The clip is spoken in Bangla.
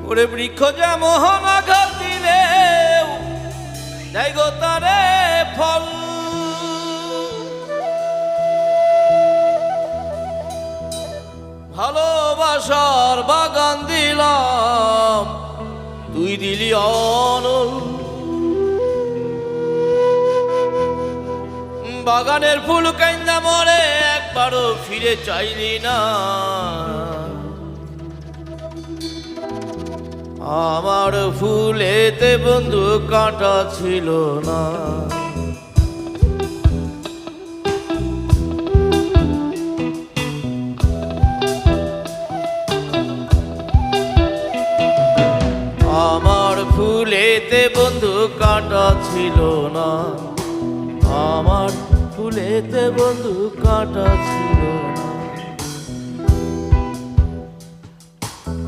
ওরে বৃক্ষ যেমন আঘাত দিলে দেয় গো তারে ফল, ভালোবাসার বাগান দিলাম তুই দিলি অনল। বাগানের ফুল কাইন্দা মরে একবারও ফিরে চাইলি না, আমার ফুলেতে বন্ধু কাঁটা ছিল না। আমার ফুলেতে বন্ধু কাঁটা ছিল না, আমার ফুলেতে বন্ধু কাঁটা ছিল না।